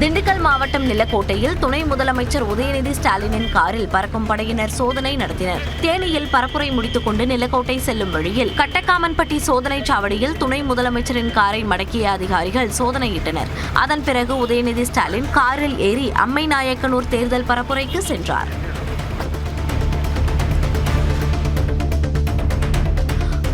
திண்டுக்கல் மாவட்டம் நிலக்கோட்டையில் துணை முதலமைச்சர் உதயநிதி ஸ்டாலினின் காரில் பறக்கும் படையினர் சோதனை நடத்தினர். தேனியில் பரப்புரை முடித்துக் கொண்டு நிலக்கோட்டை செல்லும் வழியில் கட்டக்காமன்பட்டி சோதனைச் சாவடியில் துணை முதலமைச்சரின் காரை மடக்கிய அதிகாரிகள் சோதனையிட்டனர். அதன் பிறகு உதயநிதி ஸ்டாலின் காரில் ஏறி அம்மைநாயக்கனூர் தேர்தல் பரப்புரைக்கு சென்றார்.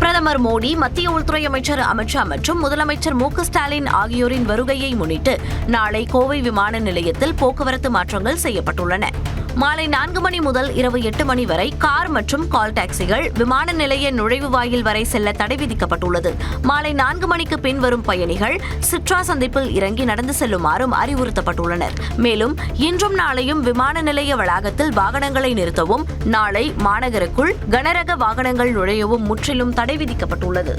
பிரதமர் மோடி, மத்திய உள்துறை அமைச்சர் அமித் ஷா மற்றும் முதலமைச்சர் மு.க. ஸ்டாலின் ஆகியோரின் வருகையை முன்னிட்டு நாளை கோவை விமான நிலையத்தில் போக்குவரத்து மாற்றங்கள் செய்யப்பட்டுள்ளன. மாலை 4 மணி முதல் இரவு 8 மணி வரை கார் மற்றும் கால் டாக்ஸிகள் விமான நிலைய நுழைவு வாயில் வரை செல்ல தடை விதிக்கப்பட்டுள்ளது. மாலை 4 மணிக்கு பின் வரும் பயணிகள் சிட்ரா சந்திப்பில் இறங்கி நடந்து செல்லுமாறும் அறிவுறுத்தப்பட்டுள்ளனர். மேலும் இன்றும் நாளையும் விமான நிலைய வளாகத்தில் வாகனங்களை நிறுத்தவும், நாளை மாநகருக்குள் கனரக வாகனங்கள் நுழையவும் முற்றிலும் தடை விதிக்கப்பட்டுள்ளது.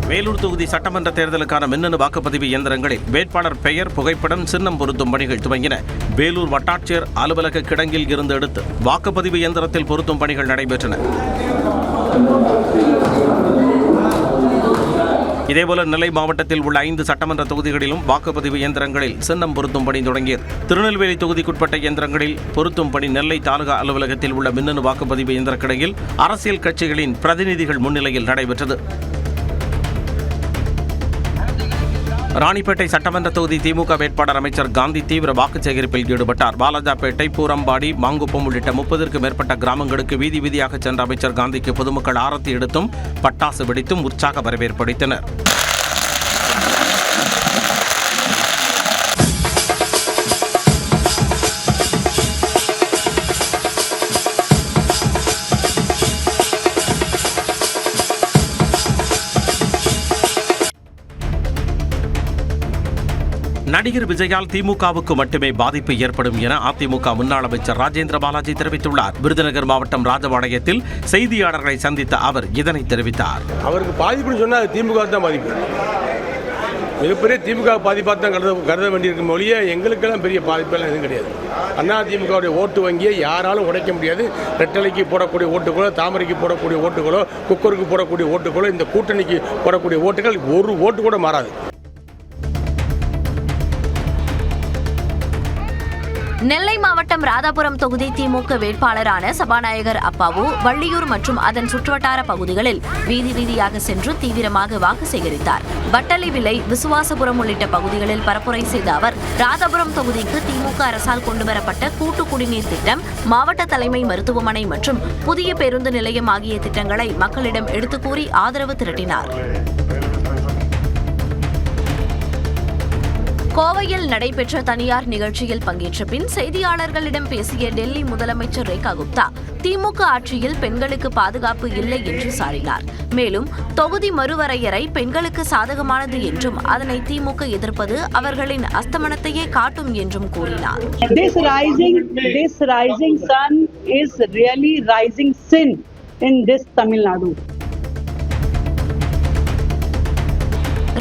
வேலூர் தொகுதி சட்டமன்ற தேர்தலுக்கான மின்னணு வாக்குப்பதிவு இயந்திரங்களில் வேட்பாளர் பெயர், புகைப்படம், சின்னம் பொருத்தும் பணிகள் துவங்கின. வேலூர் வட்டாட்சியர் அலுவலக கிடங்கில் இருந்து எடுத்து வாக்குப்பதிவு இயந்திரத்தில் பொருத்தும் பணிகள் நடைபெற்றன. இதேபோல நெல்லை மாவட்டத்தில் உள்ள 5 சட்டமன்ற தொகுதிகளிலும் வாக்குப்பதிவு இயந்திரங்களில் சின்னம் பொருத்தும் பணி தொடங்கியது. திருநெல்வேலி தொகுதிக்குட்பட்ட இயந்திரங்களில் பொருத்தும் பணி நெல்லை தாலுகா அலுவலகத்தில் உள்ள மின்னணு வாக்குப்பதிவு இயந்திர கிடங்கில் அரசியல் கட்சிகளின் பிரதிநிதிகள் முன்னிலையில் நடைபெற்றது. ராணிப்பேட்டை சட்டமன்ற தொகுதி திமுக வேட்பாளர் அமைச்சர் காந்தி தீவிர வாக்கு சேகரிப்பில் ஈடுபட்டார். பாலாஜாப்பேட்டை, பூரம்பாடி, மாங்குப்பம் உள்ளிட்ட 30க்கும் மேற்பட்ட கிராமங்களுக்கு வீதி வீதியாக சென்ற அமைச்சர் காந்திக்கு பொதுமக்கள் ஆரத்தி எடுத்தும் பட்டாசு வெடித்தும் உற்சாக வரவேற்பு அளித்தனர். நடிகர் விஜயால் திமுகவுக்கு மட்டுமே பாதிப்பு ஏற்படும் என அதிமுக முன்னாள் அமைச்சர் ராஜேந்திர பாலாஜி தெரிவித்துள்ளார். விருதுநகர் மாவட்டம் ராஜபாளையத்தில் செய்தியாளர்களை சந்தித்த அவர் இதனை தெரிவித்தார். அவருக்கு பாதிப்புன்னு சொன்னால் திமுக தான் பாதிப்பு, மிகப்பெரிய திமுக பாதிப்பாக தான் கருத வேண்டியிருக்கும் மொழியே எங்களுக்கெல்லாம் பெரிய பாதிப்பெல்லாம் எதுவும் கிடையாது. அண்ணா திமுகவுடைய ஓட்டு வங்கியை யாராலும் உடைக்க முடியாது. ரெட்டலைக்கு போடக்கூடிய ஓட்டுகளோ, தாமரைக்கு போடக்கூடிய ஓட்டுகளோ, குக்கருக்கு போடக்கூடிய ஓட்டுகளோ, இந்த கூட்டணிக்கு போடக்கூடிய ஓட்டுகள் ஒரு ஓட்டு கூட மாறாது. நெல்லை மாவட்டம் ராதாபுரம் தொகுதி திமுக வேட்பாளரான சபாநாயகர் அப்பாவு வள்ளியூர் மற்றும் அதன் சுற்றுவட்டார பகுதிகளில் வீதி வீதியாக சென்று தீவிரமாக வாக்கு சேகரித்தார். வட்டலிவிளை, விசுவாசபுரம் உள்ளிட்ட பகுதிகளில் பரப்புரை செய்த அவர் ராதாபுரம் தொகுதிக்கு திமுக அரசால் கொண்டுவரப்பட்ட கூட்டு குடிநீர் திட்டம், மாவட்ட தலைமை மருத்துவமனை மற்றும் புதிய பேருந்து நிலையம் ஆகிய திட்டங்களை மக்களிடம் எடுத்துக் கூறி ஆதரவு திரட்டினார். கோவையில் நடைபெற்ற தனியார் நிகழ்ச்சியில் பங்கேற்ற பின் செய்தியாளர்களிடம் பேசிய டெல்லி முதலமைச்சர் ரேகா குப்தா, திமுக ஆட்சியில் பெண்களுக்கு பாதுகாப்பு இல்லை என்று சாடினார். மேலும் தொகுதி மறுவரையறை பெண்களுக்கு சாதகமானது என்றும் அதனை திமுக எதிர்ப்பது அவர்களின் அஸ்தமனத்தையே காட்டும் என்றும் கூறினார். This rising sun is really rising sin in this Tamil Nadu.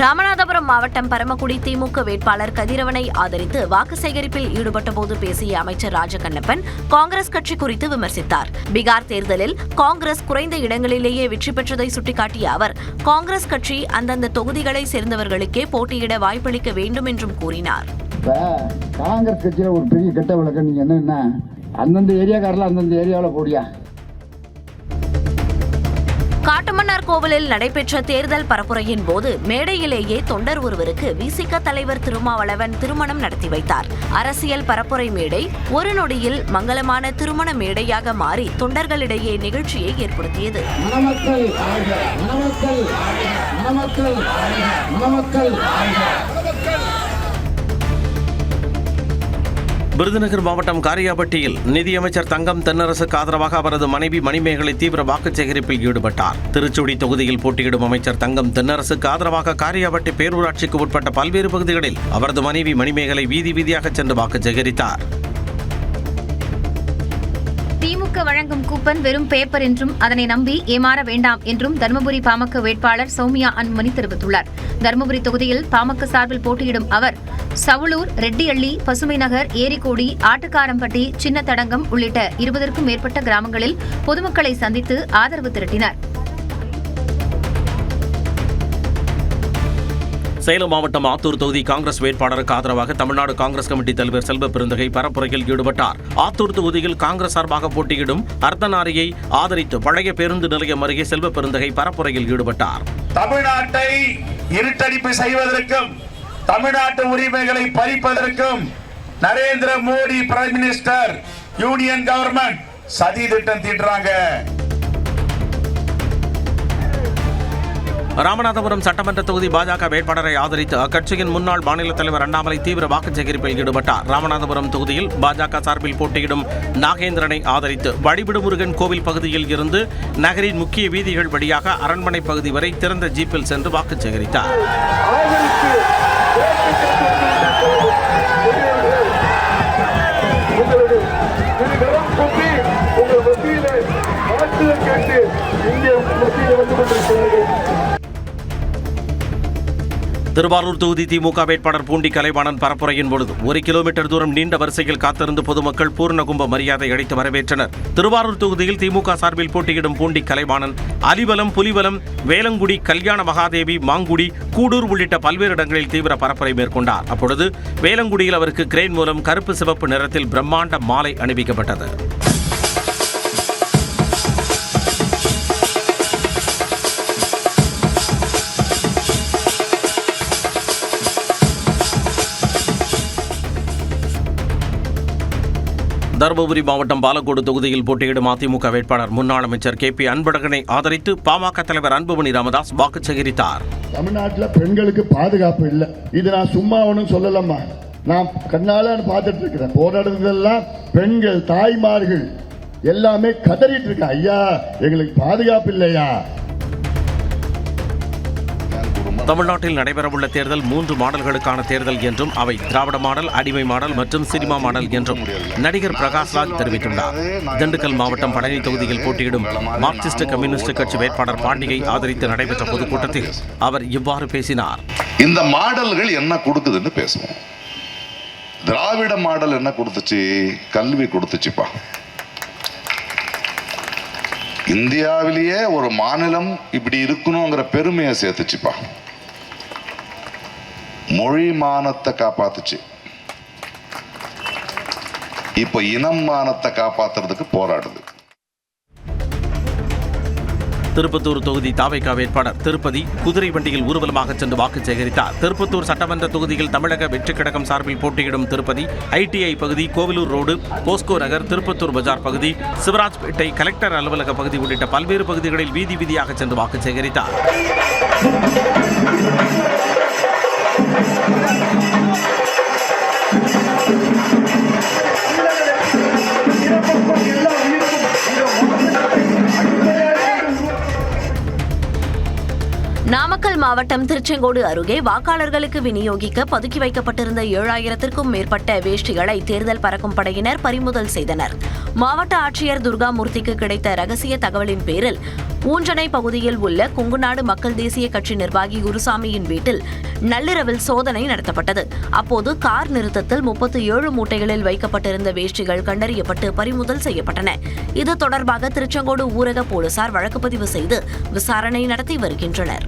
Ramanathapuram மாவட்டம் பரமக்குடி திமுக வேட்பாளர் கதிரவனை ஆதரித்து வாக்கு சேகரிப்பில் ஈடுபட்டபோது பேசிய அமைச்சர் ராஜகண்ணப்பன் காங்கிரஸ் கட்சி குறித்து விமர்சித்தார். பீகார் தேர்தலில் காங்கிரஸ் குறைந்த இடங்களிலேயே வெற்றி பெற்றதை சுட்டிக்காட்டிய அவர், காங்கிரஸ் கட்சி அந்தந்த தொகுதிகளை சேர்ந்தவர்களுக்கே போட்டியிட வாய்ப்பளிக்க வேண்டும் என்றும் கூறினார். காங்கிரஸ் கட்சியில ஒரு பெரிய கெட்ட வழக்கம் நீங்க என்னன்னா, அந்தந்த ஏரியாக்காரல அந்தந்த ஏரியாவில் போடியா. காட்டுமன்னார் கோவிலில் நடைபெற்ற தேர்தல் பரப்புரையின் போது மேடையிலேயே தொண்டர் ஒருவருக்கு விசிக தலைவர் திருமாவளவன் திருமணம் நடத்தி வைத்தார். அரசியல் பரப்புரை மேடை ஒரு நொடியில் மங்களமான திருமண மேடையாக மாறி தொண்டர்களிடையே நிகழ்ச்சியை ஏற்படுத்தியது. விருதுநகர் மாவட்டம் காரியாபட்டியில் நிதியமைச்சர் தங்கம் தென்னரசுக்கு ஆதரவாக அவரது மனைவி மணிமேகலை தீவிர வாக்கு சேகரிப்பில் ஈடுபட்டார். திருச்சுடி தொகுதியில் போட்டியிடும் அமைச்சர் தங்கம் தென்னரசுக்கு ஆதரவாக காரியாபட்டி பேரூராட்சிக்கு உட்பட்ட பல்வேறு பகுதிகளில் அவரது மனைவி மணிமேகலை வீதி வீதியாக சென்று வாக்கு சேகரித்தார். திமுக வழங்கும் கூப்பன் வெறும் பேப்பர் என்றும் அதனை நம்பி ஏமாற வேண்டாம் என்றும் தருமபுரி பாமக வேட்பாளர் சௌமியா அன்புமணி தெரிவித்துள்ளார். தருமபுரி தொகுதியில் பாமக சார்பில் போட்டியிடும் அவர் சவுளூர், ரெட்டியள்ளி, பசுமை நகர், ஏரிக்கோடி, ஆட்டுக்காரம்பட்டி, சின்னத்தடங்கம் உள்ளிட்ட 20க்கும் மேற்பட்ட கிராமங்களில் பொதுமக்களை சந்தித்து ஆதரவு திரட்டினார். சேலம் மாவட்டம் ஆத்தூர் தொகுதி காங்கிரஸ் வேட்பாளருக்கு ஆதரவாக தமிழ்நாடு காங்கிரஸ் கமிட்டி தலைவர் செல்வ பெருந்தகை பரப்புரையில் ஈடுபட்டார். ஆத்தூர் தொகுதியில் காங்கிரஸ் சார்பாக போட்டியிடும் அர்த்தநாரியை ஆதரித்து பழைய பேருந்து நிலையம் அருகே செல்வ பெருந்தகை பரப்புரையில் ஈடுபட்டார். தமிழ்நாட்டை இருட்டடிப்பு செய்வதற்கும் தமிழ்நாட்டு உரிமைகளை பறிப்பதற்கும் Narendra Modi prime minister union government சதி திட்டம் தீட்டுறாங்க. ராமநாதபுரம் சட்டமன்ற தொகுதி பாஜக வேட்பாளரை ஆதரித்து அக்கட்சியின் முன்னாள் மாநில தலைவர் அண்ணாமலை தீவிர வாக்கு சேகரிப்பில் ஈடுபட்டார். ராமநாதபுரம் தொகுதியில் பாஜக சார்பில் போட்டியிடும் நாகேந்திரனை ஆதரித்து வழிவிடு முருகன் கோவில் பகுதியில் இருந்து நகரின் முக்கிய வீதிகள் வழியாக அரண்மனை பகுதி வரை திறந்த ஜீப்பில் சென்று வாக்கு சேகரித்தார். திருவாரூர் தொகுதி திமுக வேட்பாளர் பூண்டி கலைவாணன் பரப்புரையின் பொழுது 1 கிலோமீட்டர் தூரம் நீண்ட வரிசையில் காத்திருந்து பொதுமக்கள் பூர்ண கும்ப மரியாதை அளித்து வரவேற்றனர். திருவாரூர் தொகுதியில் திமுக சார்பில் போட்டியிடும் பூண்டி கலைவாணன் அலிவலம், புலிவலம், வேலங்குடி, கல்யாண மகாதேவி, மாங்குடி, கூடூர் உள்ளிட்ட பல்வேறு இடங்களில் தீவிர பரப்புரை மேற்கொண்டார். அப்பொழுது வேலங்குடியில் அவருக்கு கிரேன் மூலம் கருப்பு சிவப்பு நிறத்தில் பிரம்மாண்ட மாலை அணிவிக்கப்பட்டது. தருமபுரி மாவட்டம் பாலக்கோடு தொகுதியில் போட்டியிடும் அதிமுக வேட்பாளர் முன்னாள் அமைச்சர் KP அன்பழகனை ஆதரித்து பாமக தலைவர் அன்புமணி ராமதாஸ் வாக்கு சேகரித்தார். தமிழ்நாட்டில் பெண்களுக்கு பாதுகாப்பு இல்லை. இது நான் சும்மா ஒன்றும் சொல்லலம்மா, நான் கண்ணால பார்த்துட்டு இருக்கிறேன். போராடுறதெல்லாம் பெண்கள், தாய்மார்கள் எல்லாமே கதறிட்டு இருக்க, ஐயா எங்களுக்கு பாதுகாப்பு இல்லையா. தமிழ்நாட்டில் நடைபெறவுள்ள தேர்தல் 3 மாடல்களுக்கான தேர்தல் என்றும் அவை திராவிட மாடல், அடிமை மாடல் மற்றும் சினிமா மாடல் என்றும் நடிகர் பிரகாஷ்ராஜ் தெரிவித்துள்ளார். திண்டுக்கல் மாவட்டம் பழனி தொகுதியில் போட்டியிடும் மார்க்சிஸ்ட் கம்யூனிஸ்ட் கட்சி வேட்பாளர் பாண்டியை ஆதரித்து நடைபெற்ற பொதுக்கூட்டத்தில் அவர் இவ்வாறு பேசினார். இந்த மாடல்கள் என்ன கொடுக்குதுன்னு பேசுவோம். திராவிட மாடல் என்ன கொடுத்துச்சு? கல்வி கொடுத்துச்சுப்பா. இந்தியாவிலேயே ஒரு மாநிலம் இப்படி இருக்கணுங்கிற பெருமையை சேர்த்துச்சுப்பா. மொழி மானத்தை காப்பாத்துச்சு. இப்ப இனம் மானத்தை காப்பாத்துறதுக்கு போராடுது. திருப்பத்தூர் தொகுதி தாவேகா வேட்பாளர் திருப்பதி குதிரை வண்டியில் ஊர்வலமாக சென்று வாக்கு சேகரித்தார். திருப்பத்தூர் சட்டமன்ற தொகுதியில் தமிழக வெற்றி கழகம் சார்பில் போட்டியிடும் திருப்பதி ITI பகுதி, கோவிலூர் ரோடு, போஸ்கோ நகர், திருப்பத்தூர் பஜார் பகுதி, சிவராஜ்பேட்டை, கலெக்டர் அலுவலக பகுதி உள்ளிட்ட பல்வேறு பகுதிகளில் வீதி வீதியாக சென்று வாக்கு சேகரித்தார். நாமக்கல் மாவட்டம் திருச்செங்கோடு அருகே வாக்காளர்களுக்கு விநியோகிக்க பதுக்கி வைக்கப்பட்டிருந்த 7000த்திற்கும் மேற்பட்ட வேஷ்டிகளை தேர்தல் பறக்கும் படையினர் பறிமுதல் செய்தனர். மாவட்ட ஆட்சியர் துர்காமூர்த்திக்கு கிடைத்த ரகசிய தகவலின் பேரில் ஊஞ்சனை பகுதியில் உள்ள கொங்குநாடு மக்கள் தேசிய கட்சி நிர்வாகி குருசாமியின் வீட்டில் நள்ளிரவில் சோதனை நடத்தப்பட்டது. அப்போது கார் நிறுத்தத்தில் 37 மூட்டைகளில் வைக்கப்பட்டிருந்த வேஷ்டிகள் கண்டறியப்பட்டு பறிமுதல் செய்யப்பட்டன. இது தொடர்பாக திருச்செங்கோடு ஊரக போலீசார் வழக்குப்பதிவு செய்து விசாரணை நடத்தி வருகின்றனர்.